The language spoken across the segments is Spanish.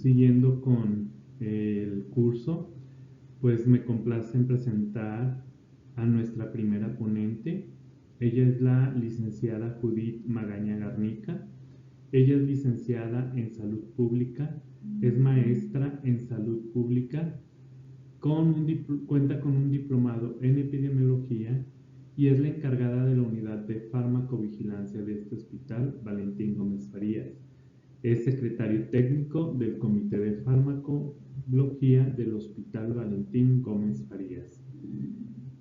siguiendo con el curso, pues me complace en presentar a nuestra primera ponente. Ella es la licenciada Judith Magaña Garnica. Ella es licenciada en Salud Pública, es maestra en Salud Pública, cuenta con un diplomado en Epidemiología y es la encargada de la unidad de farmacovigilancia de este hospital, Valentín Gómez Farías. Es secretario técnico del Comité de Farmacología del Hospital Valentín Gómez Farías.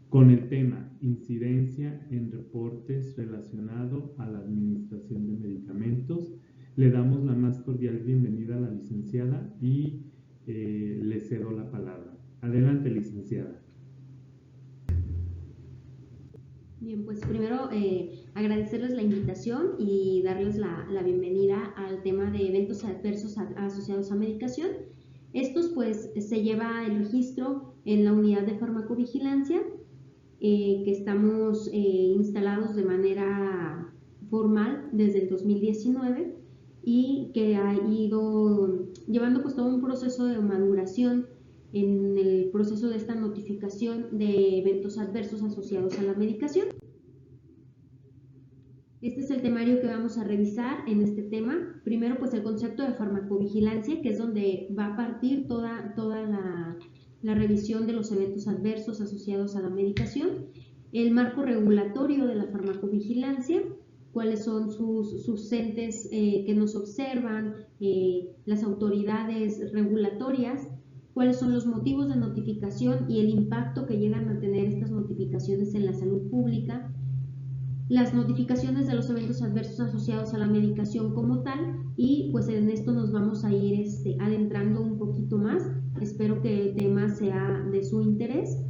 Con el tema Incidencia en reportes relacionado a la administración de medicamentos, le damos la más cordial bienvenida a la licenciada y le cedo la palabra. Adelante, licenciada. Bien, pues primero agradecerles la invitación y darles la bienvenida al tema de eventos adversos asociados a medicación. Estos pues se lleva el registro en la unidad de farmacovigilancia que estamos instalados de manera formal desde el 2019 y que ha ido llevando pues todo un proceso de maduración en el proceso de esta notificación de eventos adversos asociados a la medicación. Este es el temario que vamos a revisar en este tema. Primero, pues el concepto de farmacovigilancia, que es donde va a partir toda la revisión de los eventos adversos asociados a la medicación. El marco regulatorio de la farmacovigilancia, cuáles son sus entes que nos observan, las autoridades regulatorias, cuáles son los motivos de notificación y el impacto que llegan a tener estas notificaciones en la salud pública, las notificaciones de los eventos adversos asociados a la medicación como tal, y pues en esto nos vamos a ir adentrando un poquito más. Espero que el tema sea de su interés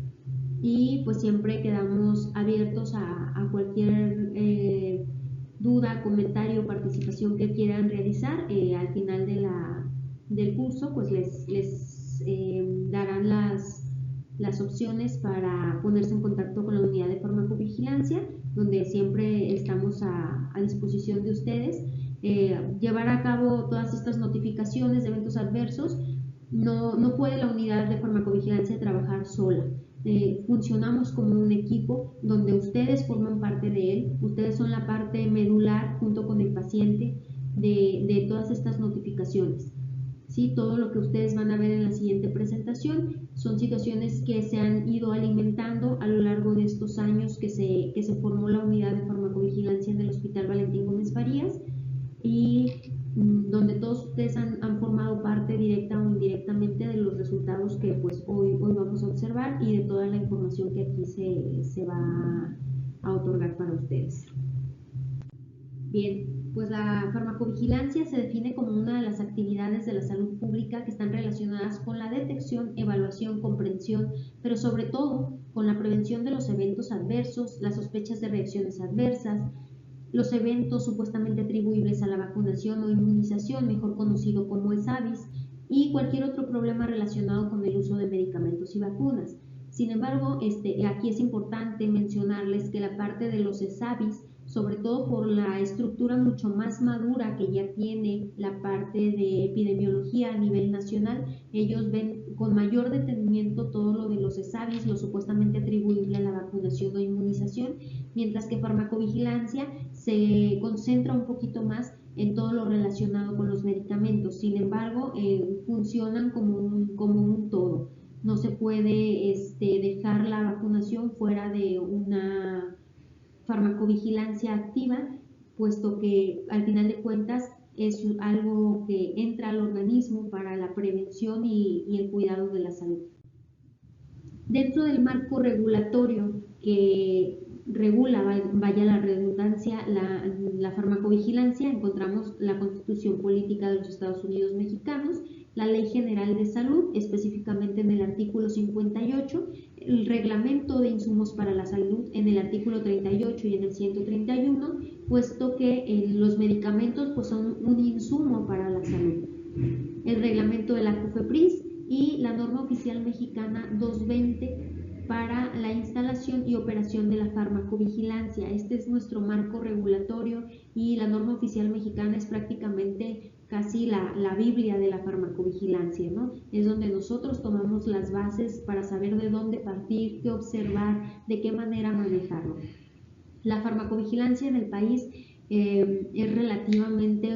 y pues siempre quedamos abiertos a cualquier duda, comentario, participación que quieran realizar. Al final del curso pues les darán las opciones para ponerse en contacto con la unidad de farmacovigilancia, donde siempre estamos a disposición de ustedes. Llevar a cabo todas estas notificaciones de eventos adversos, no puede la unidad de farmacovigilancia trabajar sola. Funcionamos como un equipo donde ustedes forman parte de él, ustedes son la parte medular junto con el paciente de todas estas notificaciones. ¿Sí? Todo lo que ustedes van a ver en la siguiente presentación son situaciones que se han ido alimentando a lo largo de estos años que se formó la unidad de farmacovigilancia en el Hospital Valentín Gómez Farías, y donde todos ustedes han formado parte directa o indirectamente de los resultados que pues hoy vamos a observar y de toda la información que aquí se va a otorgar para ustedes. Bien, pues la farmacovigilancia se define como una de las actividades de la salud pública que están relacionadas con la detección, evaluación, comprensión, pero sobre todo con la prevención de los eventos adversos, las sospechas de reacciones adversas, los eventos supuestamente atribuibles a la vacunación o inmunización, mejor conocido como ESAVIS, y cualquier otro problema relacionado con el uso de medicamentos y vacunas. Sin embargo, aquí es importante mencionarles que la parte de los ESAVIS, sobre todo por la estructura mucho más madura que ya tiene la parte de epidemiología a nivel nacional, ellos ven con mayor detenimiento todo lo de los ESAVIS, lo supuestamente atribuible a la vacunación o inmunización, mientras que farmacovigilancia se concentra un poquito más en todo lo relacionado con los medicamentos. Sin embargo, funcionan como un todo. No se puede dejar la vacunación fuera de una farmacovigilancia activa, puesto que al final de cuentas es algo que entra al organismo para la prevención y el cuidado de la salud. Dentro del marco regulatorio que regula, vaya la redundancia, la farmacovigilancia, encontramos la Constitución Política de los Estados Unidos Mexicanos, la Ley General de Salud, específicamente en el artículo 58, el Reglamento de Insumos para la Salud en el artículo 38 y en el 131, puesto que los medicamentos pues, son un insumo para la salud. El reglamento de la COFEPRIS y la norma oficial mexicana 220 para la instalación y operación de la farmacovigilancia. Este es nuestro marco regulatorio y la norma oficial mexicana es prácticamente casi la Biblia de la farmacovigilancia, ¿no? Es donde nosotros tomamos las bases para saber de dónde partir, qué observar, de qué manera manejarlo. La farmacovigilancia en el país es relativamente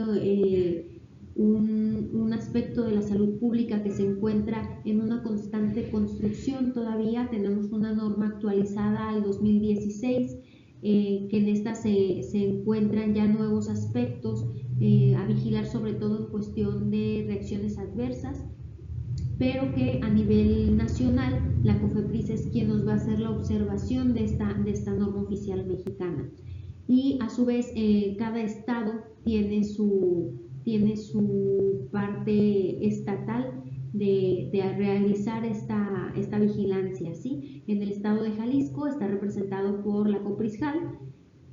un aspecto de la salud pública que se encuentra en una constante construcción. Todavía tenemos una norma actualizada al 2016, que en esta se encuentran ya nuevos aspectos a vigilar, sobre todo en cuestión de reacciones adversas, pero que a nivel nacional la COFEPRIS es quien nos va a hacer la observación de esta norma oficial mexicana. Y a su vez cada estado tiene su parte estatal de realizar esta vigilancia, ¿sí? En el estado de Jalisco está representado por la COPRISJAL,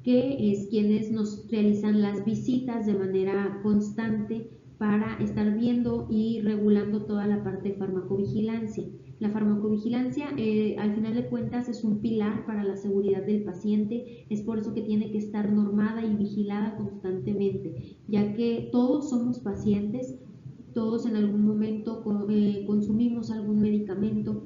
que es quienes nos realizan las visitas de manera constante para estar viendo y regulando toda la parte de farmacovigilancia. La farmacovigilancia, al final de cuentas, es un pilar para la seguridad del paciente, es por eso que tiene que estar normada y vigilada constantemente, ya que todos somos pacientes, todos en algún momento consumimos algún medicamento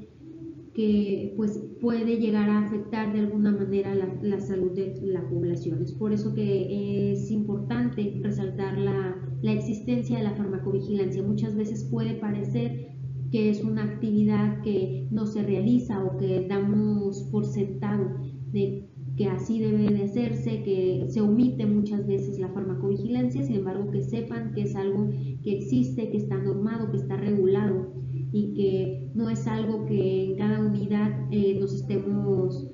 que pues puede llegar a afectar de alguna manera la salud de la población. Es por eso que es importante resaltar la existencia de la farmacovigilancia. Muchas veces puede parecer que es una actividad que no se realiza o que damos por sentado de que así debe de hacerse, que se omite muchas veces la farmacovigilancia. Sin embargo, que sepan que es algo que existe, que está normado, que está regulado y que no es algo que en cada unidad nos estemos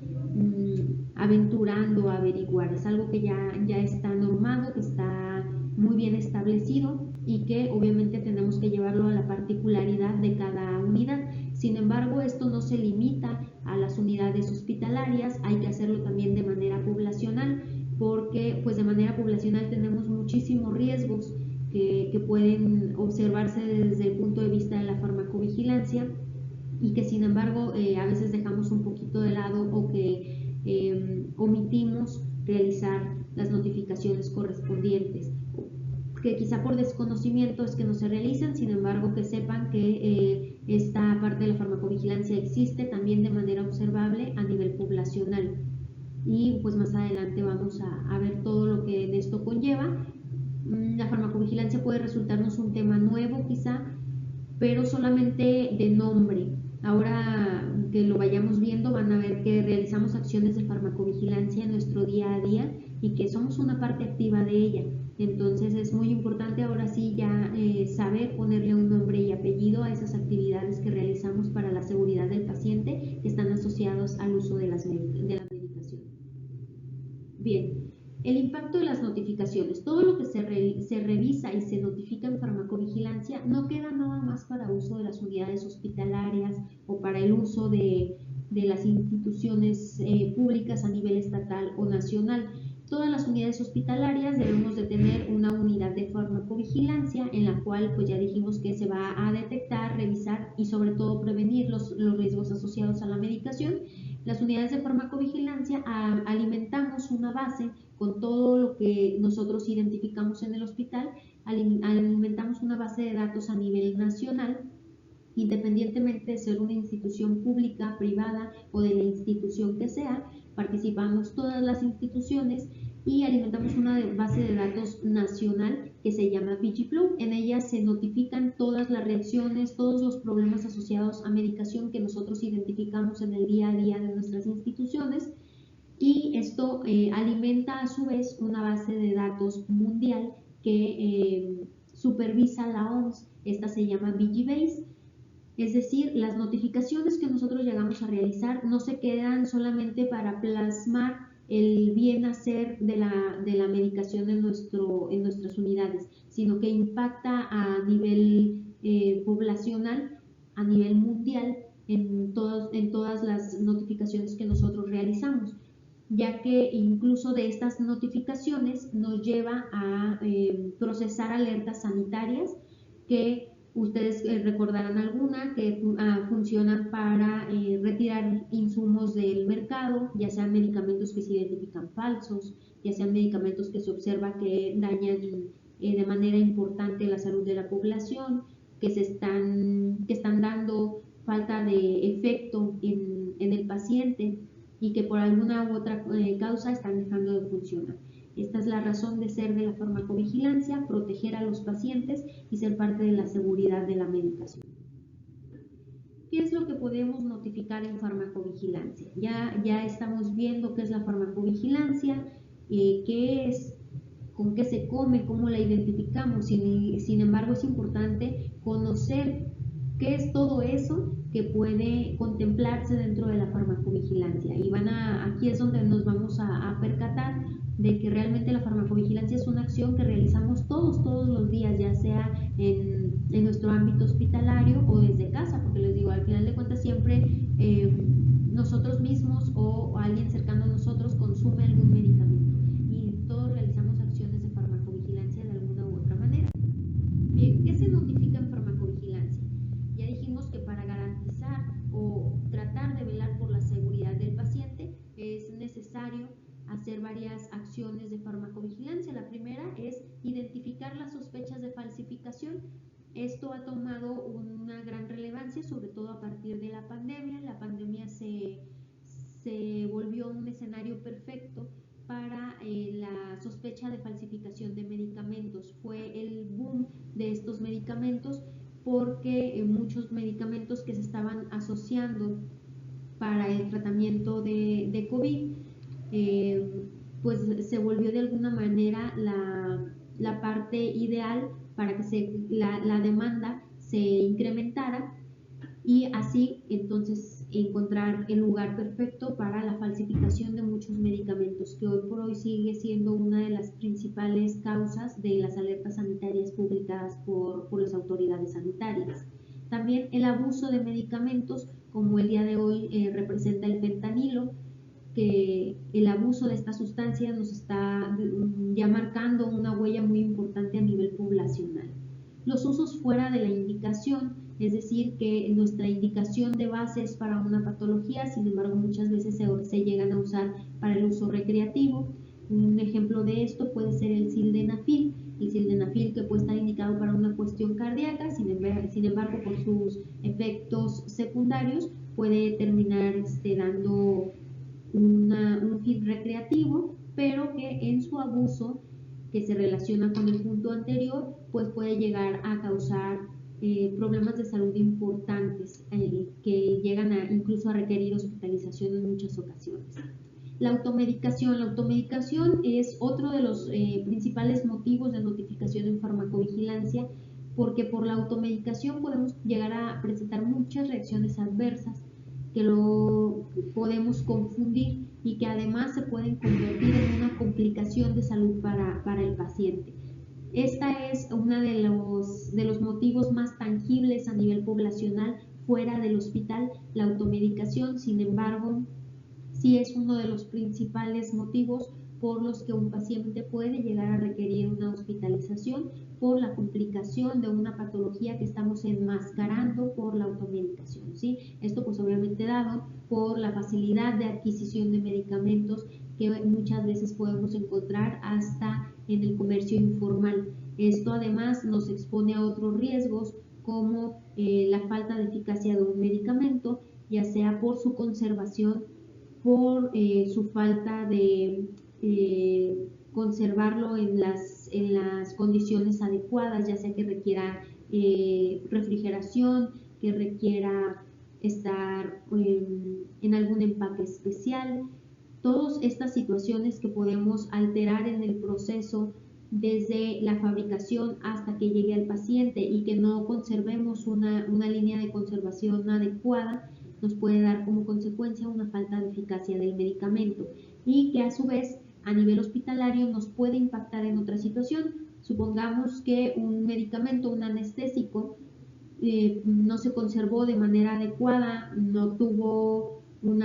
aventurando a averiguar. Es algo que ya está normado, que está muy bien establecido y que obviamente tenemos que llevarlo a la particularidad de cada unidad. Sin embargo, esto no se limita a las unidades hospitalarias, hay que hacerlo también de manera poblacional, porque pues de manera poblacional tenemos muchísimos riesgos que pueden observarse desde el punto de vista de la farmacovigilancia y que sin embargo a veces dejamos un poquito de lado o que omitimos realizar las notificaciones correspondientes, que quizá por desconocimiento es que no se realizan. Sin embargo, que sepan que esta parte de la farmacovigilancia existe también de manera observable a nivel poblacional, y pues más adelante vamos a ver todo lo que en esto conlleva. La farmacovigilancia puede resultarnos un tema nuevo quizá, pero solamente de nombre. Ahora que lo vayamos viendo van a ver que realizamos acciones de farmacovigilancia en nuestro día a día y que somos una parte activa de ella. Entonces es muy importante ahora sí ya saber ponerle un nombre y apellido a esas actividades que realizamos para la seguridad del paciente que están asociados al uso de la medicación. Bien, el impacto de las notificaciones. Todo lo que se revisa y se notifica en farmacovigilancia no queda nada más para uso de las unidades hospitalarias o para el uso de las instituciones públicas a nivel estatal o nacional. Todas las unidades hospitalarias debemos de tener una unidad de farmacovigilancia en la cual pues ya dijimos que se va a detectar, revisar y sobre todo prevenir los riesgos asociados a la medicación. Las unidades de farmacovigilancia alimentamos una base con todo lo que nosotros identificamos en el hospital, alimentamos una base de datos a nivel nacional, independientemente de ser una institución pública, privada o de la institución que sea. Participamos todas las instituciones y alimentamos una base de datos nacional que se llama VigiFlow. En ella se notifican todas las reacciones, todos los problemas asociados a medicación que nosotros identificamos en el día a día de nuestras instituciones, y esto alimenta a su vez una base de datos mundial que supervisa la OMS. Esta se llama VigiBase. Es decir, las notificaciones que nosotros llegamos a realizar no se quedan solamente para plasmar el bien hacer de la medicación en nuestras unidades, sino que impacta a nivel poblacional, a nivel mundial, en todas las notificaciones que nosotros realizamos, ya que incluso de estas notificaciones nos lleva a procesar alertas sanitarias que Ustedes recordarán alguna que funcionan para retirar insumos del mercado, ya sean medicamentos que se identifican falsos, ya sean medicamentos que se observa que dañan de manera importante la salud de la población, que están dando falta de efecto en el paciente y que por alguna u otra causa están dejando de funcionar. Esta es la razón de ser de la farmacovigilancia, proteger a los pacientes y ser parte de la seguridad de la medicación. ¿Qué es lo que podemos notificar en farmacovigilancia? Ya estamos viendo qué es la farmacovigilancia, qué es, con qué se come, cómo la identificamos. Sin embargo, es importante conocer qué es todo eso que puede contemplarse dentro de la farmacovigilancia. Y aquí es donde nos vamos a percatar de que realmente la farmacovigilancia es una acción que realizamos todos los días, ya sea en nuestro ámbito hospitalario o desde casa, porque les digo, al final de cuentas siempre nosotros mismos o alguien cercano a nosotros consume algún medicamento y todos realizamos acciones de farmacovigilancia de alguna u otra manera. Bien, ¿qué se notifica en farmacovigilancia? Ya dijimos que para garantizar o tratar de velar por la seguridad del paciente es necesario hacer varias acciones de farmacovigilancia. La primera es identificar las sospechas de falsificación. Esto ha tomado una gran relevancia, sobre todo a partir de la pandemia. La pandemia se volvió un escenario perfecto para la sospecha de falsificación de medicamentos. Fue el boom de estos medicamentos porque muchos medicamentos que se estaban asociando para el tratamiento de COVID, pues se volvió de alguna manera la parte ideal para que la demanda se incrementara y así entonces encontrar el lugar perfecto para la falsificación de muchos medicamentos, que hoy por hoy sigue siendo una de las principales causas de las alertas sanitarias publicadas por las autoridades sanitarias. También el abuso de medicamentos, como el día de hoy representa el fentanilo, que el abuso de esta sustancia nos está ya marcando una huella muy importante a nivel poblacional. Los usos fuera de la indicación, es decir, que nuestra indicación de base es para una patología, sin embargo muchas veces se llegan a usar para el uso recreativo. Un ejemplo de esto puede ser el sildenafil que puede estar indicado para una cuestión cardíaca, sin embargo por sus efectos secundarios puede terminar dando un fin recreativo, pero que en su abuso, que se relaciona con el punto anterior, pues puede llegar a causar problemas de salud importantes que llegan incluso a requerir hospitalización en muchas ocasiones. La automedicación es otro de los principales motivos de notificación en farmacovigilancia, porque por la automedicación podemos llegar a presentar muchas reacciones adversas que lo podemos confundir y que además se pueden convertir en una complicación de salud para el paciente. Esta es uno de los motivos más tangibles a nivel poblacional fuera del hospital, la automedicación. Sin embargo, sí es uno de los principales motivos por los que un paciente puede llegar a requerir una hospitalización por la complicación de una patología que estamos enmascarando por la automedicación, ¿sí? Esto pues obviamente dado por la facilidad de adquisición de medicamentos que muchas veces podemos encontrar hasta en el comercio informal. Esto además nos expone a otros riesgos como la falta de eficacia de un medicamento, ya sea por su conservación, por su falta de conservarlo en las condiciones adecuadas, ya sea que requiera refrigeración, que requiera estar en algún empaque especial. Todas estas situaciones que podemos alterar en el proceso desde la fabricación hasta que llegue al paciente y que no conservemos una línea de conservación adecuada, nos puede dar como consecuencia una falta de eficacia del medicamento y que a su vez a nivel hospitalario nos puede impactar en otra situación. Supongamos que un medicamento, un anestésico, no se conservó de manera adecuada, no tuvo un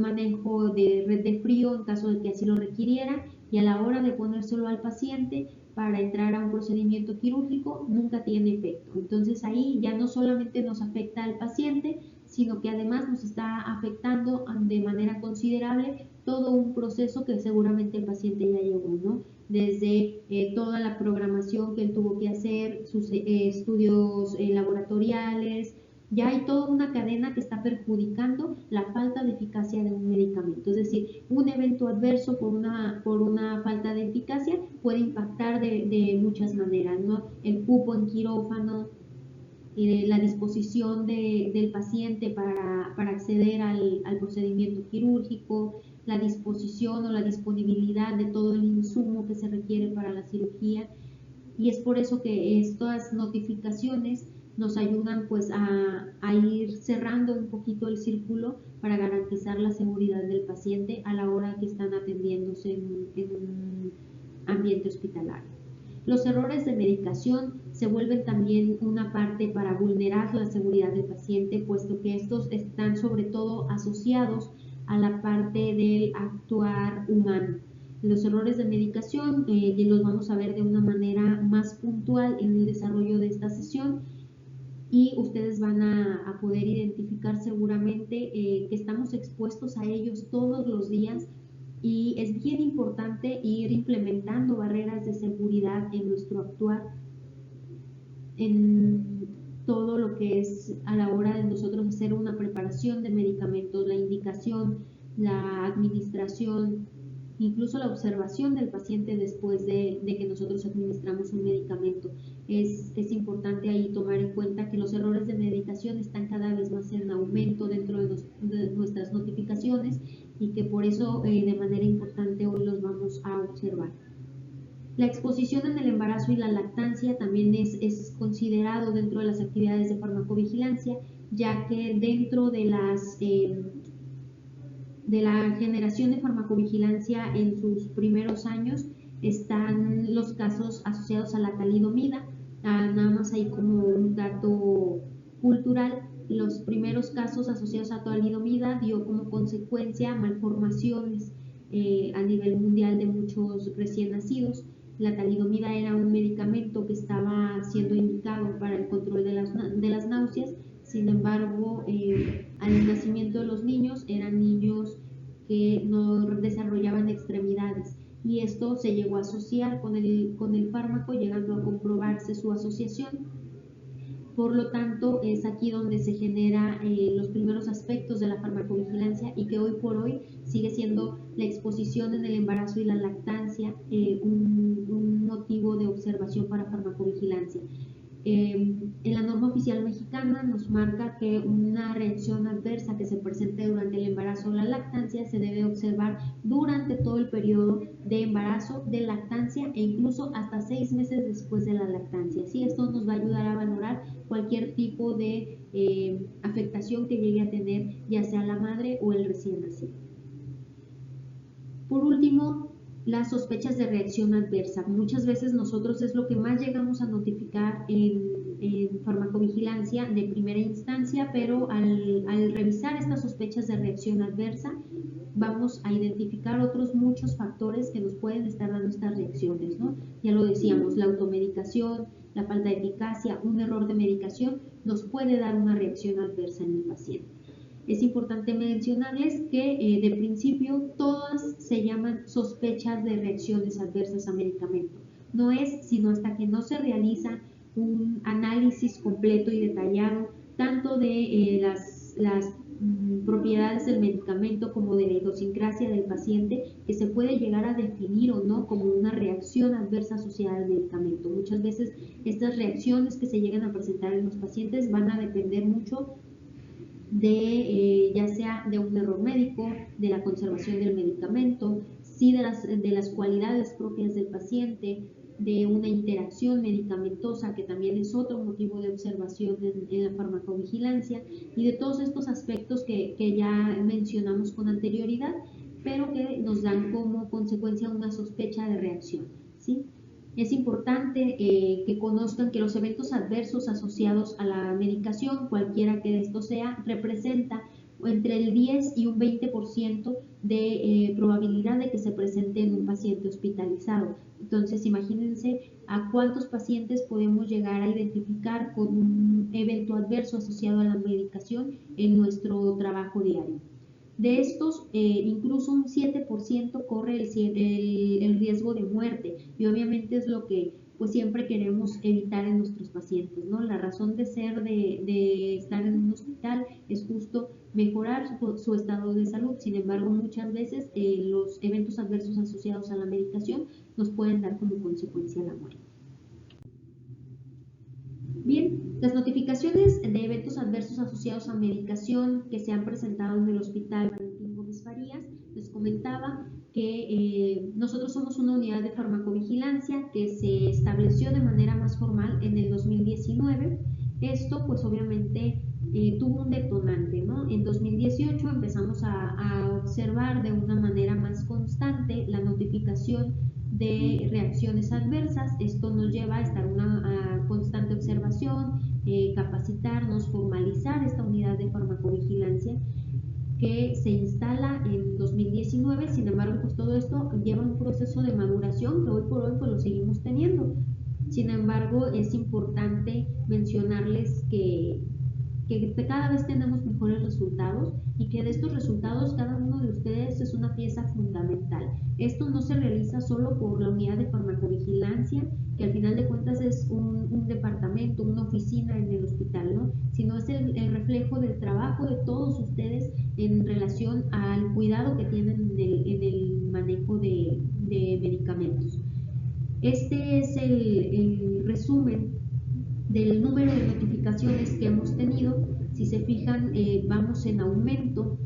manejo de red de frío en caso de que así lo requiriera, y a la hora de ponérselo al paciente para entrar a un procedimiento quirúrgico nunca tiene efecto. Entonces ahí ya no solamente nos afecta al paciente, sino que además nos está afectando de manera considerable todo un proceso que seguramente el paciente ya llevó, ¿no? Desde toda la programación que él tuvo que hacer, sus estudios laboratoriales, ya hay toda una cadena que está perjudicando la falta de eficacia de un medicamento. Es decir, un evento adverso por una falta de eficacia puede impactar de muchas maneras, ¿no? El cupo en quirófano, la disposición del paciente para acceder al procedimiento quirúrgico, la disposición o la disponibilidad de todo el insumo que se requiere para la cirugía. Y es por eso que estas notificaciones nos ayudan pues a ir cerrando un poquito el círculo para garantizar la seguridad del paciente a la hora que están atendiéndose en un ambiente hospitalario. Los errores de medicación se vuelven también una parte para vulnerar la seguridad del paciente, puesto que estos están sobre todo asociados a la parte del actuar humano. Los errores de medicación los vamos a ver de una manera más puntual en el desarrollo de esta sesión, y ustedes van a poder identificar seguramente que estamos expuestos a ellos todos los días, y es bien importante ir implementando barreras de seguridad en nuestro actuar en todo lo que es a la hora de nosotros hacer una preparación de medicamentos, la indicación, la administración, incluso la observación del paciente después de que nosotros administramos un medicamento. Es importante ahí tomar en cuenta que los errores de medicación están cada vez más en aumento dentro de nuestras notificaciones, y que por eso de manera importante hoy los vamos a observar. La exposición en el embarazo y la lactancia también es considerado dentro de las actividades de farmacovigilancia, ya que dentro de la generación de farmacovigilancia en sus primeros años están los casos asociados a la talidomida. Nada más ahí como un dato cultural, los primeros casos asociados a talidomida dio como consecuencia malformaciones a nivel mundial de muchos recién nacidos. La talidomida era un medicamento que estaba siendo indicado para el control de las náuseas. Sin embargo, al nacimiento de los niños eran niños que no desarrollaban extremidades, y esto se llegó a asociar con el fármaco, llegando a comprobarse su asociación. Por lo tanto, es aquí donde se generan los primeros aspectos de la farmacovigilancia, y que hoy por hoy sigue siendo la exposición en el embarazo y la lactancia un motivo de observación para farmacovigilancia. En la norma oficial mexicana nos marca que una reacción adversa que se presente durante el embarazo o la lactancia se debe observar durante todo el periodo de embarazo, de lactancia e incluso hasta 6 meses después de la lactancia. Así, esto nos va a ayudar a valorar cualquier tipo de afectación que llegue a tener ya sea la madre o el recién nacido. Por último, las sospechas de reacción adversa. Muchas veces nosotros es lo que más llegamos a notificar en farmacovigilancia de primera instancia, pero al revisar estas sospechas de reacción adversa vamos a identificar otros muchos factores que nos pueden estar dando estas reacciones, ¿no? Ya lo decíamos, la automedicación, la falta de eficacia, un error de medicación nos puede dar una reacción adversa en el paciente. Es importante mencionarles que de principio todas se llaman sospechas de reacciones adversas a medicamento. No es sino hasta que no se realiza un análisis completo y detallado tanto de las propiedades del medicamento como de la idiosincrasia del paciente, que se puede llegar a definir o no como una reacción adversa asociada al medicamento. Muchas veces estas reacciones que se llegan a presentar en los pacientes van a depender mucho de ya sea de un error médico, de la conservación del medicamento, sí de las cualidades propias del paciente, de una interacción medicamentosa, que también es otro motivo de observación en la farmacovigilancia, y de todos estos aspectos que ya mencionamos con anterioridad, pero que nos dan como consecuencia una sospecha de reacción, ¿sí? Es importante que conozcan que los eventos adversos asociados a la medicación, cualquiera que esto sea, representa entre el 10 y un 20% de probabilidad de que se presente en un paciente hospitalizado. Entonces, imagínense a cuántos pacientes podemos llegar a identificar con un evento adverso asociado a la medicación en nuestro trabajo diario. De estos, incluso un 7% corre el riesgo de muerte, y obviamente es lo que pues siempre queremos evitar en nuestros pacientes, ¿no? La razón de ser de estar en un hospital es justo mejorar su estado de salud. Sin embargo, muchas veces los eventos adversos asociados a la medicación nos pueden dar como consecuencia la muerte. Bien, las notificaciones de eventos adversos asociados a medicación que se han presentado en el Hospital Valentín Gómez Farías, les comentaba que nosotros somos una unidad de farmacovigilancia que se estableció de manera más formal en el 2019. Esto pues obviamente tuvo un detonante, ¿no? En 2018 empezamos a observar de una manera más constante la notificación de reacciones adversas. Esto nos lleva a estar una constante observación, capacitarnos, formalizar esta unidad de farmacovigilancia que se instala en 2019. Sin embargo, pues todo esto lleva un proceso de maduración que hoy por hoy pues lo seguimos teniendo. Sin embargo, es importante mencionarles que cada vez tenemos mejores resultados y que de estos resultados cada uno de ustedes es una pieza fundamental. Esto no se realiza solo por la unidad de farmacovigilancia, que al final de cuentas es un departamento, una oficina en el hospital, ¿no? Sino es el reflejo del trabajo de todos ustedes en relación al cuidado que tienen en el manejo de medicamentos. Este es el resumen del número de notificaciones que hemos tenido. Si se fijan, vamos en aumento.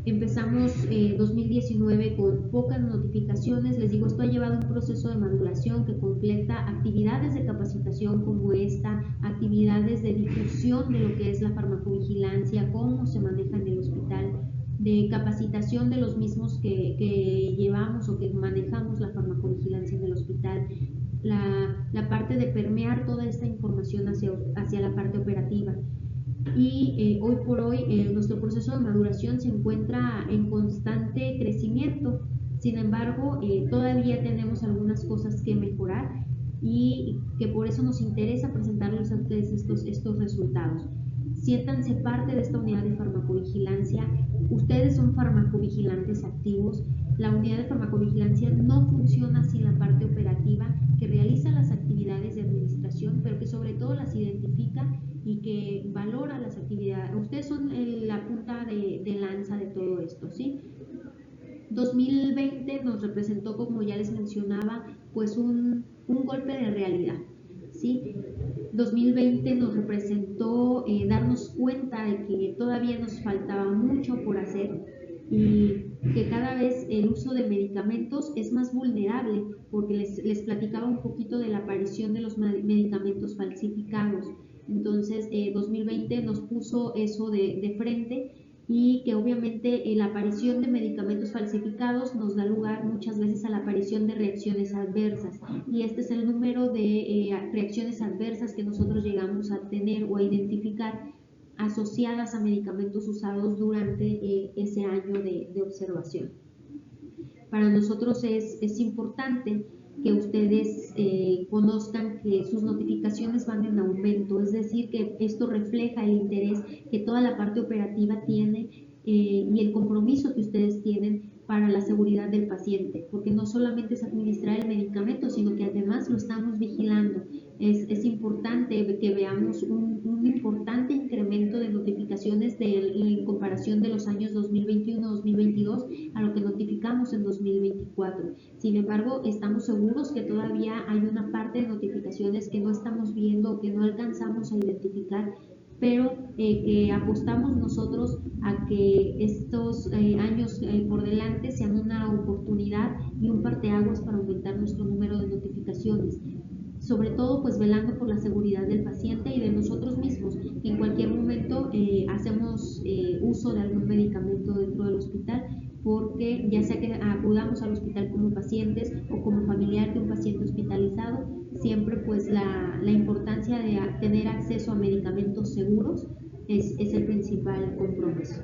Empezamos 2019 con pocas notificaciones. Les digo, esto ha llevado un proceso de maduración que completa actividades de capacitación como esta, actividades de difusión de lo que es la farmacovigilancia, cómo se maneja en el hospital, de capacitación de los mismos que llevamos o que manejamos la farmacovigilancia en el hospital, la parte de permear toda esta información hacia la parte operativa. Y hoy por hoy nuestro proceso de maduración se encuentra en constante crecimiento. Sin embargo, todavía tenemos algunas cosas que mejorar y que por eso nos interesa presentarles a ustedes estos resultados. Siéntanse parte de esta unidad de farmacovigilancia. Ustedes son farmacovigilantes activos. La unidad de farmacovigilancia no funciona sin la parte operativa que realiza las actividades de administración, pero que sobre todo las identifica y que valora las actividades. Ustedes son la punta de lanza de todo esto, ¿sí? 2020 nos representó, como ya les mencionaba, pues un golpe de realidad, ¿sí? 2020 nos representó darnos cuenta de que todavía nos faltaba mucho por hacer y que cada vez el uso de medicamentos es más vulnerable, porque les platicaba un poquito de la aparición de los medicamentos falsificados. Entonces 2020 nos puso eso de frente, y que obviamente la aparición de medicamentos falsificados nos da lugar muchas veces a la aparición de reacciones adversas, y este es el número de reacciones adversas que nosotros llegamos a tener o a identificar asociadas a medicamentos usados durante ese año de observación. Para nosotros es importante que ustedes conozcan que sus notificaciones van en aumento, es decir, que esto refleja el interés que toda la parte operativa tiene y el compromiso que ustedes tienen para la seguridad del paciente, porque no solamente es administrar el medicamento, sino que además lo estamos vigilando. Es importante que veamos un importante incremento de notificaciones en comparación de los años 2021-2022 a lo que notificamos en 2024. Sin embargo, estamos seguros que todavía hay una parte de notificaciones que no estamos viendo o que no alcanzamos a identificar, pero que apostamos nosotros a que estos años por delante sean una oportunidad y un parteaguas para aumentar nuestro número de notificaciones, sobre todo pues velando por la seguridad del paciente y de nosotros mismos, que en cualquier momento hacemos uso de algún medicamento dentro del hospital, porque ya sea que acudamos al hospital como pacientes o como familiar de un paciente hospitalizado, siempre pues la importancia de tener acceso a medicamentos seguros es el principal compromiso.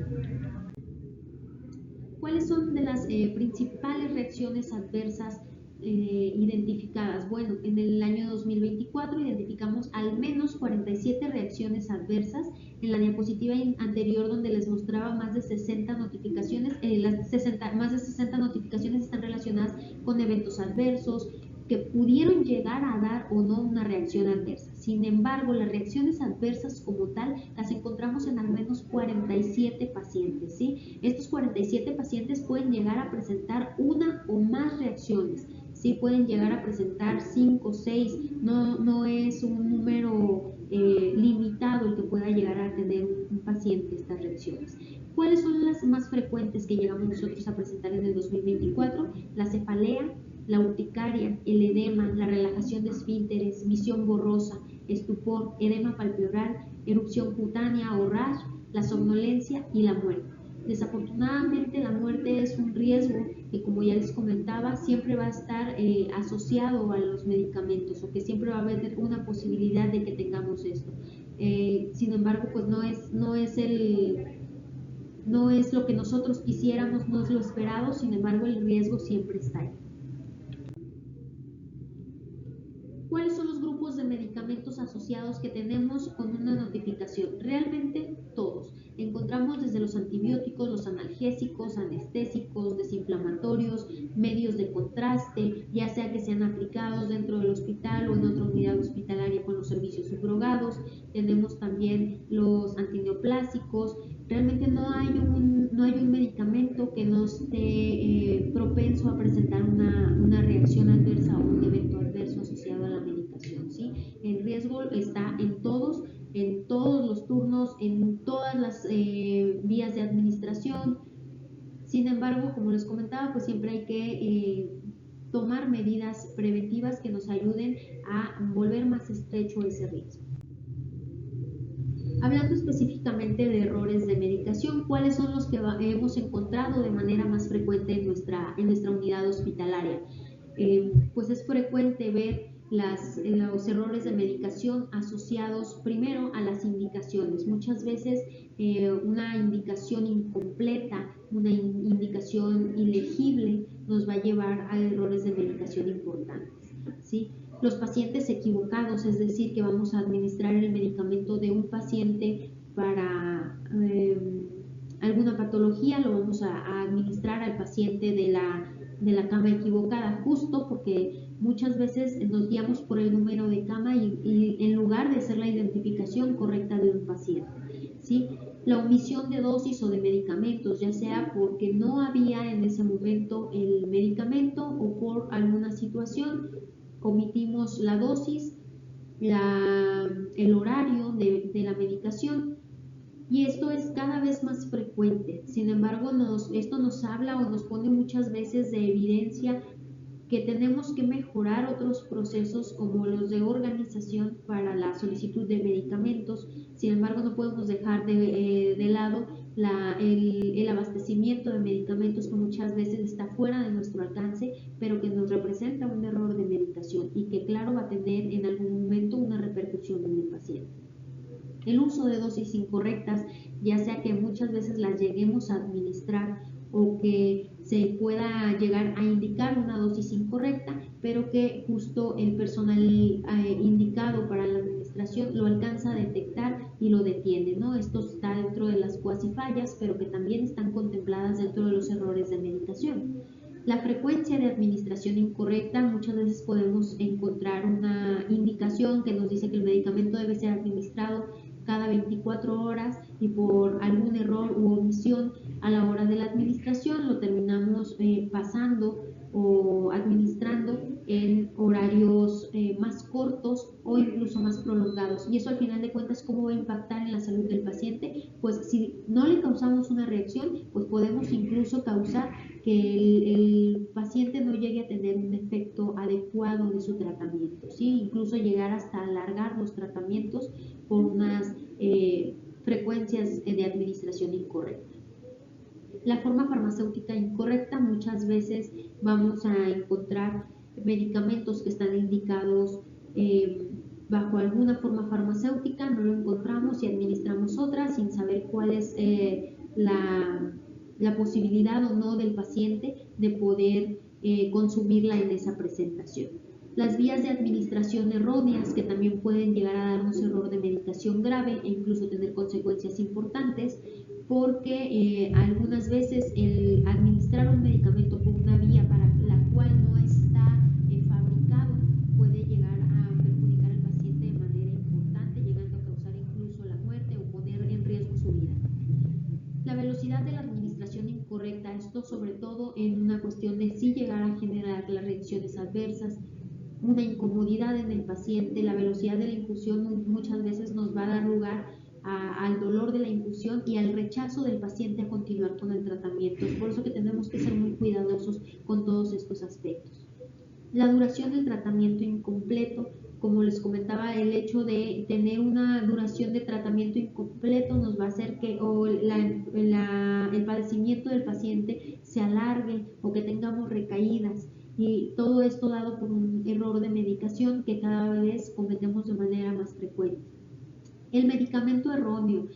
¿Cuáles son de las principales reacciones adversas identificadas? Bueno, en el año 2024 identificamos al menos 47 reacciones adversas. En la diapositiva anterior, donde les mostraba más de 60 notificaciones, más de 60 notificaciones están relacionadas con eventos adversos que pudieron llegar a dar o no una reacción adversa. Sin embargo, las reacciones adversas como tal las encontramos en al menos 47 pacientes, ¿sí? Estos 47 pacientes pueden llegar a presentar una o más reacciones, ¿sí? Pueden llegar a presentar 5 o 6, no es un número limitado el que pueda llegar a tener un paciente estas reacciones. ¿Cuáles son las más frecuentes que llegamos nosotros a presentar en el 2024? La cefalea, la urticaria, el edema, la relajación de esfínteres, visión borrosa, estupor, edema palpebral, erupción cutánea o rash, la somnolencia y la muerte. Desafortunadamente, la muerte es un riesgo que, como ya les comentaba, siempre va a estar asociado a los medicamentos, o que siempre va a haber una posibilidad de que tengamos esto. Sin embargo, pues no es lo que nosotros quisiéramos, no es lo esperado. Sin embargo, el riesgo siempre está ahí. ¿Cuáles son los grupos de medicamentos asociados que tenemos con una notificación? Realmente todos. Encontramos desde los antibióticos, los analgésicos, anestésicos, desinflamatorios, medios de contraste, ya sea que sean aplicados dentro del hospital o en otra unidad hospitalaria con los servicios subrogados. Tenemos también los antineoplásicos. Realmente no hay un medicamento que no esté propenso a presentar una reacción adversa o un evento adverso asociado a la medicación, ¿sí? El riesgo está en todos los turnos, en todas las vías de administración. Sin embargo, como les comentaba, pues siempre hay que tomar medidas preventivas que nos ayuden a volver más estrecho ese riesgo. Hablando específicamente de errores de medicación, ¿cuáles son los que hemos encontrado de manera más frecuente en nuestra unidad hospitalaria? Pues es frecuente ver los errores de medicación asociados primero a las indicaciones. Muchas veces una indicación incompleta, una indicación ilegible nos va a llevar a errores de medicación importantes, ¿sí? Los pacientes equivocados, es decir, que vamos a administrar el medicamento de un paciente para alguna patología, lo vamos a administrar al paciente de la cama equivocada, justo porque muchas veces nos guiamos por el número de cama y en lugar de hacer la identificación correcta de un paciente, ¿sí? La omisión de dosis o de medicamentos, ya sea porque no había en ese momento el medicamento o por alguna situación, omitimos la dosis, el horario de la medicación, y esto es cada vez más frecuente. Sin embargo, esto nos habla o nos pone muchas veces de evidencia que tenemos que mejorar otros procesos como los de organización para la solicitud de medicamentos. Sin embargo, no podemos dejar de lado el abastecimiento de medicamentos, que muchas veces está fuera de nuestro alcance, pero que nos representa un error de medicación y que claro va a tener en algún momento una repercusión en el paciente. El uso de dosis incorrectas, ya sea que muchas veces las lleguemos a administrar o que se pueda llegar a indicar una dosis incorrecta, pero que justo el personal indicado para la administración lo alcanza a detectar y lo detiene, ¿no? Esto está dentro de las cuasi fallas, pero que también están contempladas dentro de los errores de medicación. La frecuencia de administración incorrecta, muchas veces podemos encontrar una indicación que nos dice que el medicamento debe ser administrado cada 24 horas y por algún error u omisión a la hora de la administración lo terminamos pasando o administrando en horarios más cortos o incluso más prolongados, y eso al final de cuentas ¿cómo va a impactar en la salud del paciente? Pues si no le causamos una reacción, pues podemos incluso causar que el paciente no llegue a tener un efecto adecuado de su tratamiento, ¿sí? Incluso llegar hasta alargar los tratamientos por unas frecuencias de administración incorrecta. La forma farmacéutica incorrecta, muchas veces vamos a encontrar medicamentos que están indicados bajo alguna forma farmacéutica, no lo encontramos y administramos otra sin saber cuál es la posibilidad o no del paciente de poder consumirla en esa presentación. Las vías de administración erróneas, que también pueden llegar a darnos error de medicación grave e incluso tener consecuencias importantes, porque algunas veces el administrar un medicamento por una vía para la cual no está fabricado puede llegar a perjudicar al paciente de manera importante, llegando a causar incluso la muerte o poner en riesgo su vida. La velocidad de la administración incorrecta, esto sobre todo en una cuestión de sí llegar a generar las reacciones adversas, una incomodidad en el paciente, la velocidad de la infusión muchas veces nos va a dar lugar al dolor de la infusión y al rechazo del paciente a continuar con el tratamiento. Es por eso que tenemos que ser muy cuidadosos con todos estos aspectos. La duración del tratamiento incompleto, como les comentaba, el hecho de tener una duración de tratamiento incompleto nos va a hacer que el padecimiento del paciente se alargue o que tengamos recaídas. Y todo esto dado por un error de medicación que cada vez cometemos de manera más frecuente. El medicamento erróneo,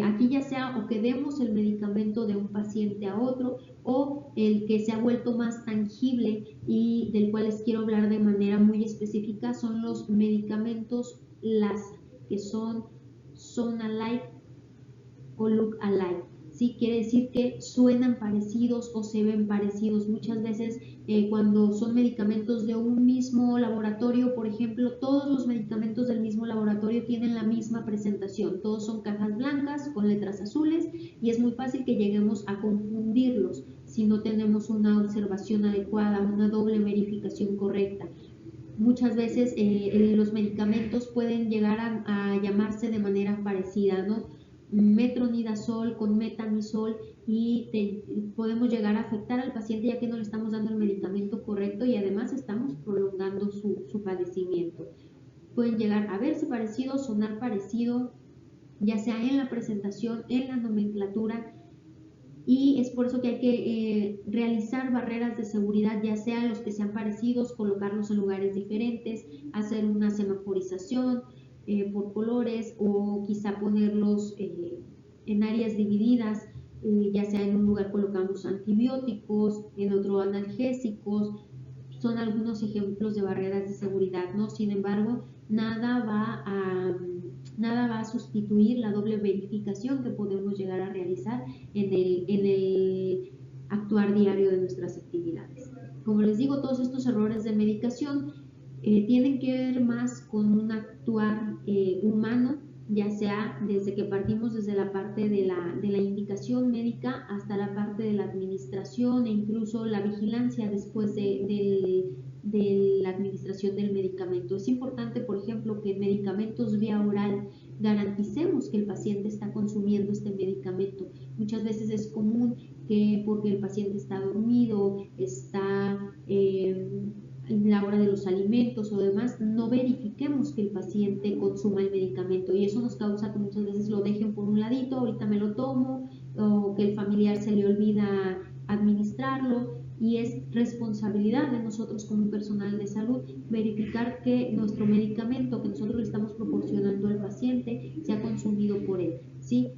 aquí ya sea o que demos el medicamento de un paciente a otro o el que se ha vuelto más tangible y del cual les quiero hablar de manera muy específica son los medicamentos LASA, que son alike o look alike. ¿Sí? Quiere decir que suenan parecidos o se ven parecidos. Muchas veces cuando son medicamentos de un mismo laboratorio, por ejemplo, todos los medicamentos del mismo laboratorio tienen la misma presentación. Todos son cajas blancas con letras azules y es muy fácil que lleguemos a confundirlos si no tenemos una observación adecuada, una doble verificación correcta. Muchas veces los medicamentos pueden llegar a llamarse de manera parecida, ¿no? Metronidazol con metanisol y podemos llegar a afectar al paciente ya que no le estamos dando el medicamento correcto y además estamos prolongando su padecimiento. Pueden llegar a verse parecido, sonar parecido, ya sea en la presentación, en la nomenclatura, y es por eso que hay que realizar barreras de seguridad, ya sea los que sean parecidos, colocarlos en lugares diferentes, hacer una semaforización por colores o quizá ponerlos en áreas divididas, ya sea en un lugar colocamos antibióticos, en otro analgésicos. Son algunos ejemplos de barreras de seguridad, ¿no? Sin embargo, nada va a sustituir la doble verificación que podemos llegar a realizar en el actuar diario de nuestras actividades. Como les digo, todos estos errores de medicación tienen que ver más con un actuar humano, ya sea desde que partimos desde la parte de la indicación médica hasta la parte de la administración e incluso la vigilancia después de la administración del medicamento. Es importante, por ejemplo, que en medicamentos vía oral garanticemos que el paciente está consumiendo este medicamento. Muchas veces es común que porque el paciente está dormido, está en la hora de los alimentos o demás, no verifiquemos que el paciente consuma el medicamento y eso nos causa que muchas veces lo dejen por un ladito, ahorita me lo tomo, o que el familiar se le olvida administrarlo, y es responsabilidad de nosotros como personal de salud verificar que nuestro medicamento que nosotros le estamos proporcionando al paciente sea consumido por él, ¿sí?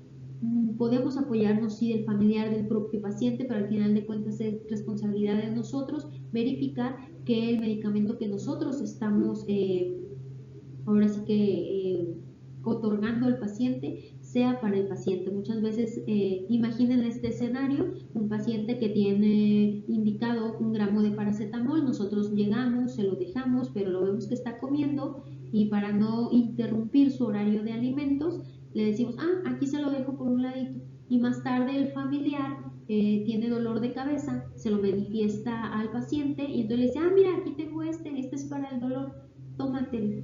Podemos apoyarnos sí del familiar del propio paciente, pero al final de cuentas es responsabilidad de nosotros verificar que el medicamento que nosotros estamos ahora sí que otorgando al paciente sea para el paciente. Muchas veces imaginen este escenario, un paciente que tiene indicado 1 gramo de paracetamol, nosotros llegamos, se lo dejamos, pero lo vemos que está comiendo y para no interrumpir su horario de alimentos le decimos, aquí se lo dejo por un ladito, y más tarde el familiar tiene dolor de cabeza, se lo manifiesta al paciente y entonces le dice, mira, aquí tengo este es para el dolor, tómatelo.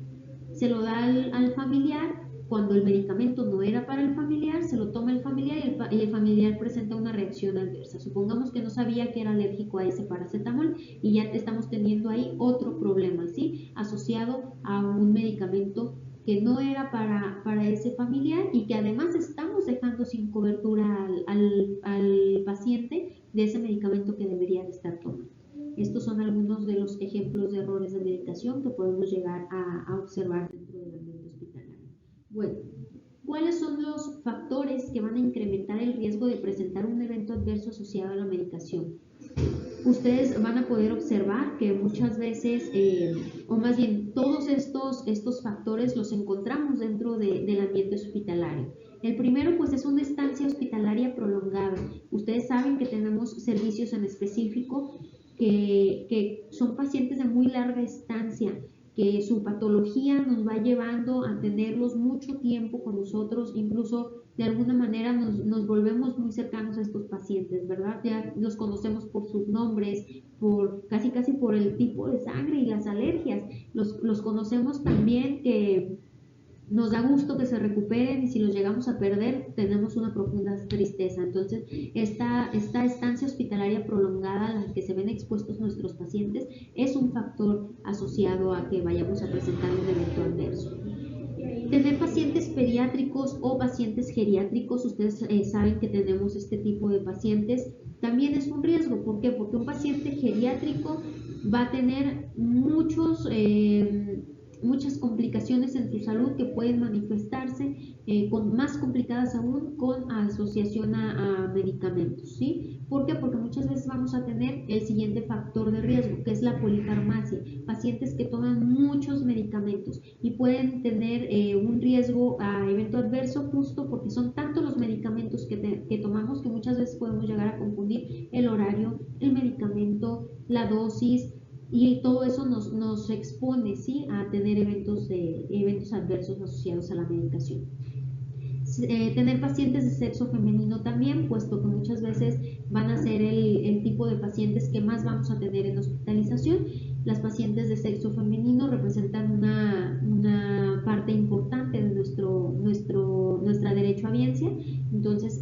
Se lo da al familiar, cuando el medicamento no era para el familiar, se lo toma el familiar y el familiar presenta una reacción adversa. Supongamos que no sabía que era alérgico a ese paracetamol y ya estamos teniendo ahí otro problema, ¿sí? Asociado a un medicamento que no era para ese familiar y que además estamos dejando sin cobertura al paciente de ese medicamento que debería de estar tomando. Estos son algunos de los ejemplos de errores de medicación que podemos llegar a observar dentro del ambiente hospitalario. Bueno, ¿cuáles son los factores que van a incrementar el riesgo de presentar un evento adverso asociado a la medicación? Ustedes van a poder observar que muchas veces, o más bien todos estos factores los encontramos dentro del ambiente hospitalario. El primero pues es una estancia hospitalaria prolongada. Ustedes saben que tenemos servicios en específico que son pacientes de muy larga estancia, que su patología nos va llevando a tenerlos mucho tiempo con nosotros, incluso de alguna manera nos volvemos muy cercanos a estos pacientes, ¿verdad? Ya los conocemos por sus nombres, casi por el tipo de sangre y las alergias. Los conocemos también, que nos da gusto que se recuperen, y si los llegamos a perder tenemos una profunda tristeza. Entonces esta estancia hospitalaria prolongada a la que se ven expuestos nuestros pacientes es un factor asociado a que vayamos a presentar un evento adverso. Tener pacientes pediátricos o pacientes geriátricos, ustedes saben que tenemos este tipo de pacientes, también es un riesgo. ¿Por qué? Porque un paciente geriátrico va a tener muchas complicaciones en su salud que pueden manifestarse más complicadas aún con asociación a medicamentos, ¿sí? ¿Por qué? Porque muchas veces vamos a tener el siguiente factor de riesgo, que es la polifarmacia, pacientes que toman muchos medicamentos y pueden tener un riesgo a evento adverso, justo porque son tantos los medicamentos que tomamos que muchas veces podemos llegar a confundir el horario, el medicamento, la dosis, y todo eso nos expone, ¿sí?, a tener eventos adversos asociados a la medicación. Tener pacientes de sexo femenino también, puesto que muchas veces van a ser el tipo de pacientes que más vamos a tener en hospitalización. Las pacientes de sexo femenino representan una parte importante de nuestra derechohabiencia. Entonces,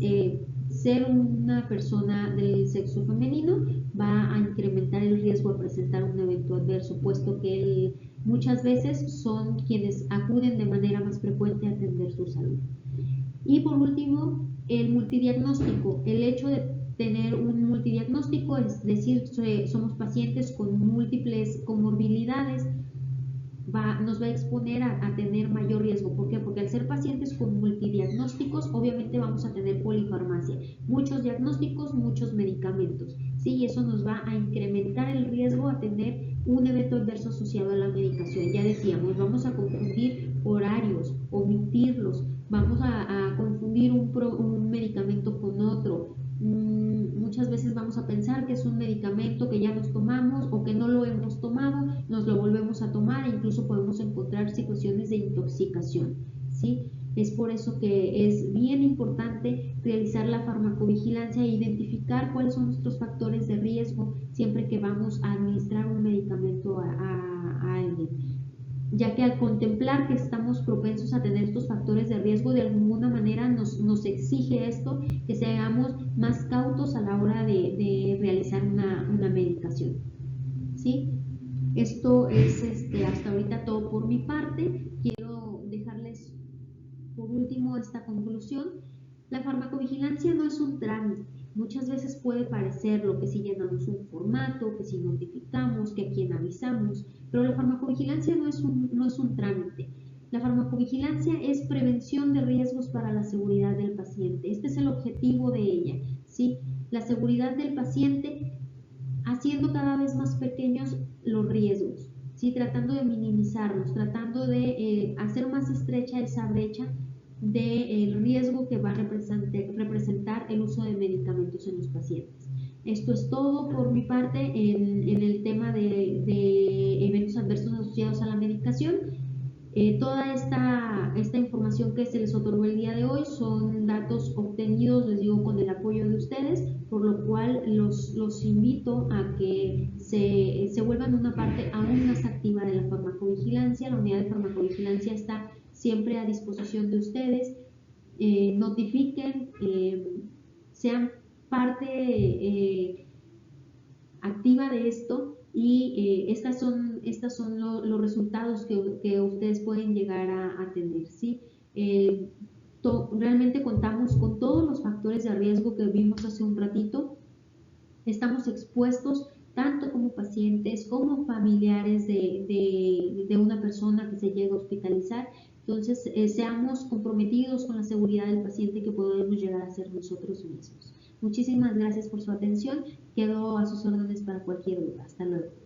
ser una persona del sexo femenino va a incrementar el riesgo de presentar un evento adverso, puesto que muchas veces son quienes acuden de manera más frecuente a atender su salud. Y por último, el multidiagnóstico. El hecho de tener un multidiagnóstico, es decir, somos pacientes con múltiples comorbilidades, nos va a exponer a tener mayor riesgo. ¿Por qué? Porque al ser pacientes con multidiagnósticos, obviamente vamos a tener polifarmacia, muchos diagnósticos, muchos medicamentos, ¿sí? Y eso nos va a incrementar el riesgo a tener un evento adverso asociado a la medicación. Ya decíamos, vamos a confundir horarios, omitirlos, vamos a confundir un medicamento con otro. Muchas veces vamos a pensar que es un medicamento que ya nos tomamos o que no lo hemos tomado, nos lo volvemos a tomar e incluso podemos encontrar situaciones de intoxicación, ¿sí? Es por eso que es bien importante realizar la farmacovigilancia e identificar cuáles son nuestros factores de riesgo siempre que vamos a administrar un medicamento a alguien, ya que al contemplar que estamos propensos a tener estos factores de riesgo, de alguna manera nos exige esto, que seamos más cautos a la hora de realizar una medicación, ¿sí? Esto es hasta ahorita todo por mi parte. Quiero dejarles por último esta conclusión. La farmacovigilancia no es un trámite. Muchas veces puede parecerlo, que si llenamos un formato, que si notificamos, que a quién avisamos, pero la farmacovigilancia no es un trámite. La farmacovigilancia es prevención de riesgos para la seguridad del paciente. Este es el objetivo de ella, ¿sí? La seguridad del paciente, haciendo cada vez más pequeños los riesgos, ¿sí? Tratando de minimizarlos, tratando de hacer más estrecha esa brecha del riesgo que va a representar el uso de medicamentos en los pacientes. Esto es todo por mi parte en el tema de eventos adversos asociados a la medicación. Toda esta información que se les otorgó el día de hoy son datos obtenidos, les digo, con el apoyo de ustedes, por lo cual los invito a que se vuelvan una parte aún más activa de la farmacovigilancia. La unidad de farmacovigilancia está siempre a disposición de ustedes. Notifiquen, sean parte activa de esto, y estos son los resultados que ustedes pueden llegar a tener, ¿sí? Realmente contamos con todos los factores de riesgo que vimos hace un ratito. Estamos expuestos tanto como pacientes pacientes como familiares de una persona que se llega a hospitalizar. Entonces, seamos comprometidos con la seguridad del paciente que podemos llegar a ser nosotros mismos. Muchísimas gracias por su atención. Quedo a sus órdenes para cualquier duda. Hasta luego.